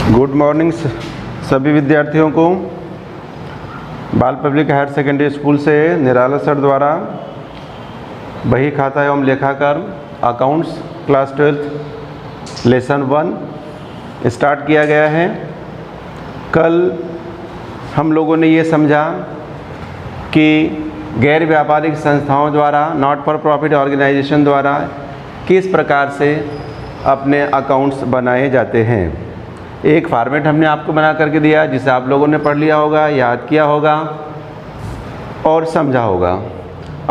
Good morning सभी विद्यार्थियों को। बाल पब्लिक हायर सेकेंडरी स्कूल से निराला सर द्वारा बही खाता एवं लेखाकार अकाउंट्स क्लास 12 लेसन 1 स्टार्ट किया गया है। कल हम लोगों ने ये समझा कि गैर व्यापारिक संस्थाओं द्वारा, नॉट फॉर प्रॉफिट ऑर्गेनाइजेशन द्वारा किस प्रकार से अपने अकाउंट्स बनाए जाते हैं। एक फॉर्मेट हमने आपको बना करके दिया जिसे आप लोगों ने पढ़ लिया होगा, याद किया होगा और समझा होगा।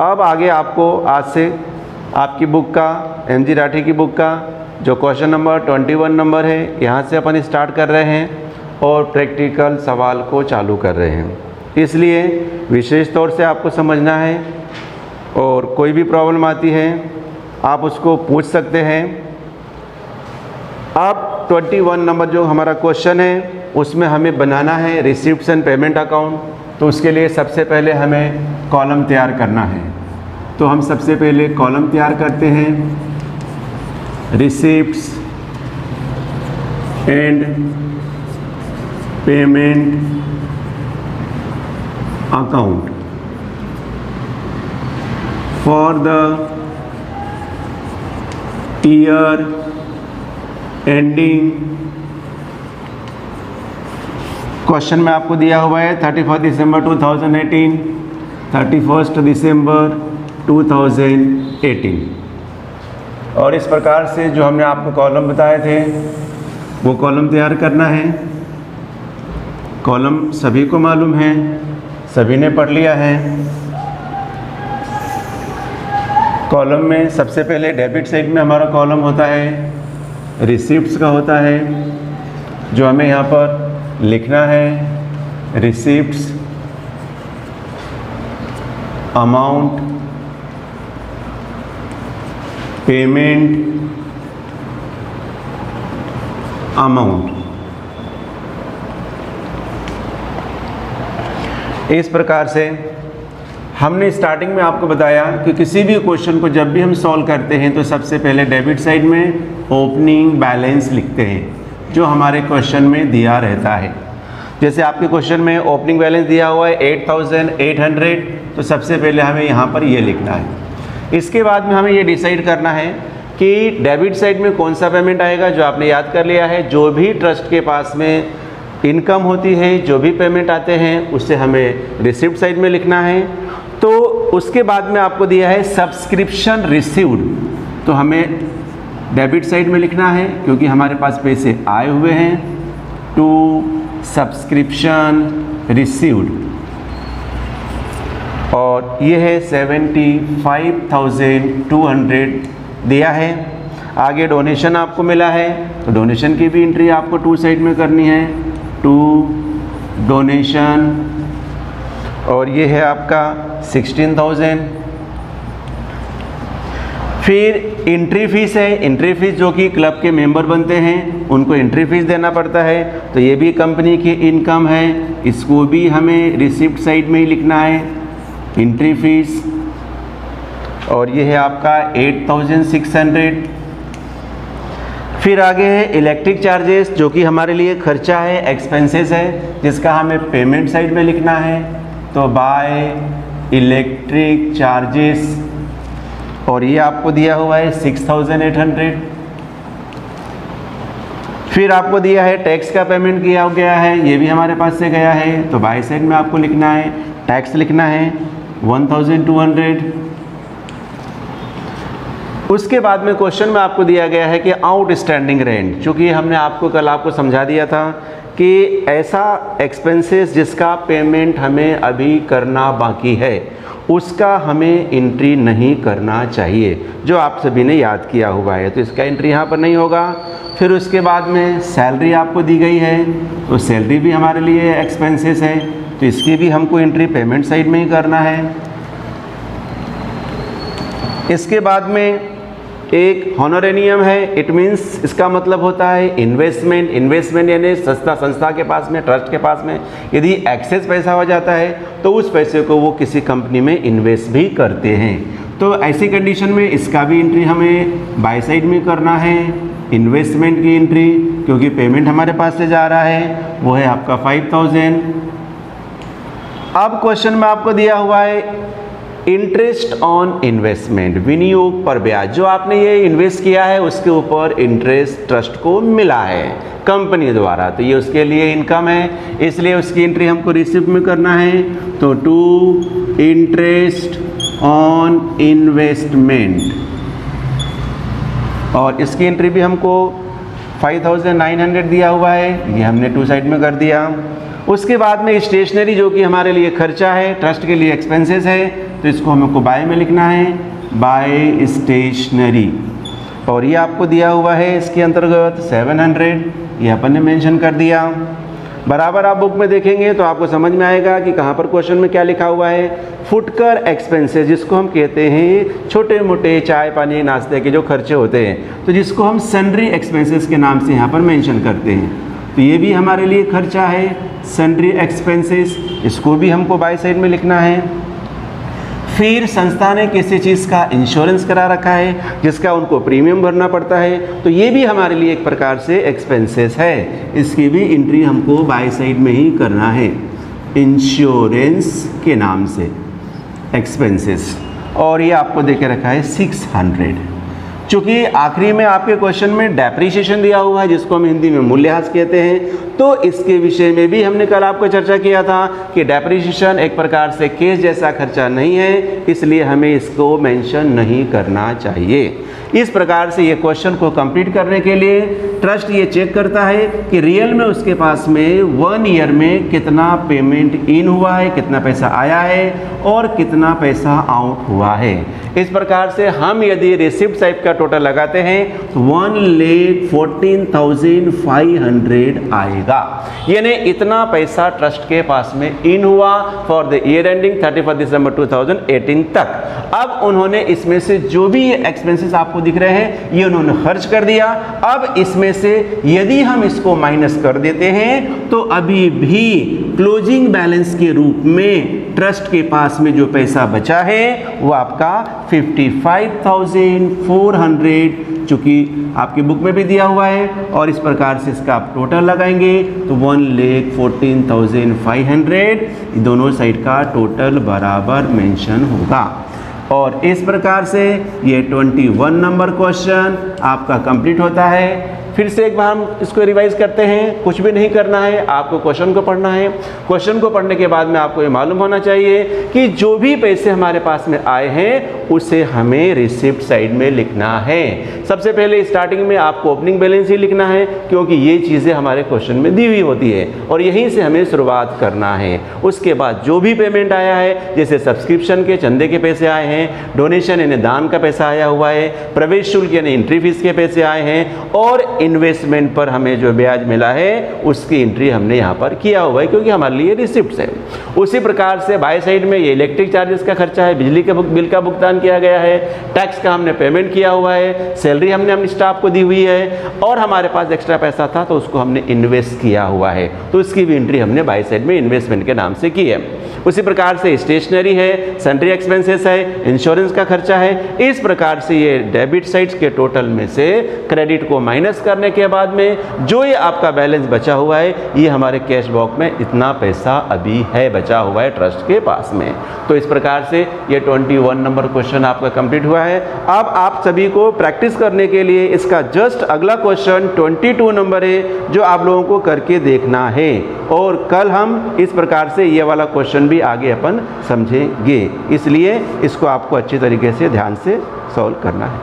अब आगे आपको आज से आपकी बुक का, एम.जी. राठी की बुक का जो क्वेश्चन नंबर 21 नंबर है, यहाँ से अपन स्टार्ट कर रहे हैं और प्रैक्टिकल सवाल को चालू कर रहे हैं। इसलिए विशेष तौर से आपको समझना है और कोई भी प्रॉब्लम आती है आप उसको पूछ सकते हैं। अब 21 नंबर जो हमारा क्वेश्चन है उसमें हमें बनाना है रिसिप्ट्स एंड पेमेंट अकाउंट। तो उसके लिए सबसे पहले हमें कॉलम तैयार करना है। तो हम सबसे पहले कॉलम तैयार करते हैं, receipts and payment account for the year ending. Question में आपको दिया हुआ है 31 दिसंबर 2018, 31 दिसंबर 2018। और इस प्रकार से जो हमने आपको कॉलम बताए थे वो कॉलम तैयार करना है। कॉलम सभी को मालूम है, सभी ने पढ़ लिया है। कॉलम में सबसे पहले डेबिट साइड में हमारा कॉलम होता है रिसिप्ट्स का होता है, जो हमें यहाँ पर लिखना है रिसिप्ट्स अमाउंट पेमेंट अमाउंट। इस प्रकार से हमने स्टार्टिंग में आपको बताया कि किसी भी क्वेश्चन को जब भी हम सॉल्व करते हैं तो सबसे पहले डेबिट साइड में ओपनिंग बैलेंस लिखते हैं जो हमारे क्वेश्चन में दिया रहता है। जैसे आपके क्वेश्चन में ओपनिंग बैलेंस दिया हुआ है 8800, तो सबसे पहले हमें यहाँ पर ये लिखना है। इसके बाद में हमें ये डिसाइड करना है कि डेबिट साइड में कौन सा पेमेंट आएगा, जो आपने याद कर लिया है। जो भी ट्रस्ट के पास में इनकम होती है, जो भी पेमेंट आते हैं, उससे हमें रिसिप्ट साइड में लिखना है। तो उसके बाद में आपको दिया है सब्सक्रिप्शन रिसीव्ड, तो हमें डेबिट साइड में लिखना है क्योंकि हमारे पास पैसे आए हुए हैं। टू सब्सक्रिप्शन रिसीव्ड, और ये है 75,200 दिया है। आगे डोनेशन आपको मिला है, तो डोनेशन की भी एंट्री आपको टू साइड में करनी है, टू डोनेशन। और ये है आपका 16,000। फिर एंट्री फीस है, एंट्री फीस जो कि क्लब के मेंबर बनते हैं उनको एंट्री फीस देना पड़ता है। तो ये भी कंपनी की इनकम है, इसको भी हमें रिसिप्ट साइड में ही लिखना है, एंट्री फीस। और ये है आपका 8,600। फिर आगे है इलेक्ट्रिक चार्जेस, जो कि हमारे लिए खर्चा है, एक्सपेंसेस है, जिसका हमें पेमेंट साइड में लिखना है। तो बाय इलेक्ट्रिक चार्जेस, और ये आपको दिया हुआ है 6,800। फिर आपको दिया है टैक्स का पेमेंट किया गया है, ये भी हमारे पास से गया है। तो बाय साइड में आपको लिखना है, टैक्स लिखना है 1,200। उसके बाद में क्वेश्चन में आपको दिया गया है कि आउटस्टैंडिंग रेंट, चूँकि हमने आपको कल आपको समझा दिया था कि ऐसा एक्सपेंसेस जिसका पेमेंट हमें अभी करना बाकी है उसका हमें एंट्री नहीं करना चाहिए, जो आप सभी ने याद किया हुआ है। तो इसका एंट्री यहाँ पर नहीं होगा। फिर उसके बाद में सैलरी आपको दी गई है, तो सैलरी भी हमारे लिए एक्सपेंसेस है, तो इसकी भी हमको एंट्री पेमेंट साइड में ही करना है। इसके बाद में एक हॉनरेनियम है, इट मीन्स इसका मतलब होता है इन्वेस्टमेंट। इन्वेस्टमेंट यानी संस्था के पास में, ट्रस्ट के पास में यदि एक्सेस पैसा हो जाता है तो उस पैसे को वो किसी कंपनी में इन्वेस्ट भी करते हैं। तो ऐसी कंडीशन में इसका भी एंट्री हमें बाय साइड में करना है, इन्वेस्टमेंट की एंट्री, क्योंकि पेमेंट हमारे पास से जा रहा है, वो है आपका 5000। अब क्वेश्चन में आपको दिया हुआ है इंटरेस्ट ऑन इन्वेस्टमेंट, विनियोग पर ब्याज, जो आपने ये इन्वेस्ट किया है उसके ऊपर इंटरेस्ट ट्रस्ट को मिला है कंपनी द्वारा, तो ये उसके लिए इनकम है, इसलिए उसकी एंट्री हमको रिसिप्ट में करना है। तो टू इंटरेस्ट ऑन इन्वेस्टमेंट, और इसकी एंट्री भी हमको 5900 दिया हुआ है, ये हमने टू साइड में कर दिया। उसके बाद में स्टेशनरी, जो कि हमारे लिए खर्चा है, ट्रस्ट के लिए एक्सपेंसेस है, तो इसको हमको बाय में लिखना है, बाय स्टेशनरी, और ये आपको दिया हुआ है इसके अंतर्गत 700, ये अपन ने मेंशन कर दिया। बराबर आप बुक में देखेंगे तो आपको समझ में आएगा कि कहाँ पर क्वेश्चन में क्या लिखा हुआ है। फुटकर एक्सपेंसेस, जिसको हम कहते हैं छोटे मोटे चाय पानी नाश्ते के जो खर्चे होते हैं, तो जिसको हम सन्ड्री एक्सपेंसेस के नाम से यहाँ पर मेंशन करते हैं, तो ये भी हमारे लिए खर्चा है, सन्ड्री एक्सपेंसेस, इसको भी हमको बाय साइड में लिखना है। फिर संस्था ने किसी चीज़ का इंश्योरेंस करा रखा है जिसका उनको प्रीमियम भरना पड़ता है, तो ये भी हमारे लिए एक प्रकार से एक्सपेंसेस है, इसकी भी एंट्री हमको बाय साइड में ही करना है, इंश्योरेंस के नाम से एक्सपेंसेस, और ये आपको दे के रखा है 600। चूँकि आखिरी में आपके क्वेश्चन में डेप्रीशिएशन दिया हुआ है, जिसको हम हिंदी में मूल्यह्रास कहते हैं, तो इसके विषय में भी हमने कल आपको चर्चा किया था कि डेप्रीशिएशन एक प्रकार से केस जैसा खर्चा नहीं है, इसलिए हमें इसको मेंशन नहीं करना चाहिए। इस प्रकार से ये क्वेश्चन को कंप्लीट करने के लिए ट्रस्ट ये चेक करता है कि रियल में उसके पास में 1 ईयर में कितना पेमेंट इन हुआ है, कितना पैसा आया है और कितना पैसा आउट हुआ है। इस प्रकार से हम यदि रिसिप्ट टाइप का टोटल लगाते हैं तो 1,14,500 आएगा, यानी इतना पैसा ट्रस्ट के पास में इन हुआ फॉर द ईयर एंडिंग 31 दिसंबर 2018 तक। अब उन्होंने इसमें से जो भी एक्सपेंसेस आपको दिख रहे हैं ये उन्होंने खर्च कर दिया। अब इसमें से यदि हम इसको माइनस कर देते हैं तो अभी भी क्लोजिंग बैलेंस के रूप में ट्रस्ट के पास में जो पैसा बचा है वो आपका 55,400, चूँकि आपकी बुक में भी दिया हुआ है, और इस प्रकार से इसका आप टोटल लगाएंगे तो 1,14,500 दोनों साइड का टोटल बराबर मेंशन होगा। और इस प्रकार से ये 21 नंबर क्वेश्चन आपका कंप्लीट होता है। फिर से एक बार हम इसको रिवाइज करते हैं, कुछ भी नहीं करना है, आपको क्वेश्चन को पढ़ना है। क्वेश्चन को पढ़ने के बाद में आपको ये मालूम होना चाहिए कि जो भी पैसे हमारे पास में आए हैं उसे हमें रिसिप्ट साइड में लिखना है। सबसे पहले स्टार्टिंग में आपको ओपनिंग बैलेंस ही लिखना है, क्योंकि ये चीज़ें हमारे क्वेश्चन में दी हुई होती है और यहीं से हमें शुरुआत करना है। उसके बाद जो भी पेमेंट आया है, जैसे सब्सक्रिप्शन के चंदे के पैसे आए हैं, डोनेशन यानी दान का पैसा आया हुआ है, प्रवेश शुल्क यानी एंट्री फीस के पैसे आए हैं, और इन्वेस्टमेंट पर हमें जो ब्याज मिला है उसकी एंट्री हमने यहाँ पर किया हुआ है, क्योंकि हमारे लिए रिसिप्ट्स है। उसी प्रकार से बाय साइड में ये इलेक्ट्रिक चार्जेस का खर्चा है, बिजली के बिल का भुगतान किया गया है, टैक्स का हमने पेमेंट किया हुआ है, सैलरी हमने अपने स्टाफ को दी हुई है, और हमारे पास एक्स्ट्रा पैसा था तो उसको हमने इन्वेस्ट किया हुआ है, तो इसकी भी एंट्री हमने बाय साइड में इन्वेस्टमेंट के नाम से की है। उसी प्रकार से स्टेशनरी है, सन्ड्री एक्सपेंसेस है, इंश्योरेंस का खर्चा है। इस प्रकार से ये डेबिट साइड्स के टोटल में से क्रेडिट को माइनस करने के बाद में जो ये आपका बैलेंस बचा हुआ है, ये हमारे कैश बॉक्स में इतना पैसा अभी है बचा हुआ है ट्रस्ट के पास में। तो इस प्रकार से ये 21 नंबर क्वेश्चन आपका कंप्लीट हुआ है। अब आप सभी को प्रैक्टिस करने के लिए इसका जस्ट अगला क्वेश्चन 22 नंबर है, जो आप लोगों को करके देखना है, और कल हम इस प्रकार से ये वाला क्वेश्चन भी आगे अपन समझेंगे, इसलिए इसको आपको अच्छी तरीके से ध्यान से सॉल्व करना है।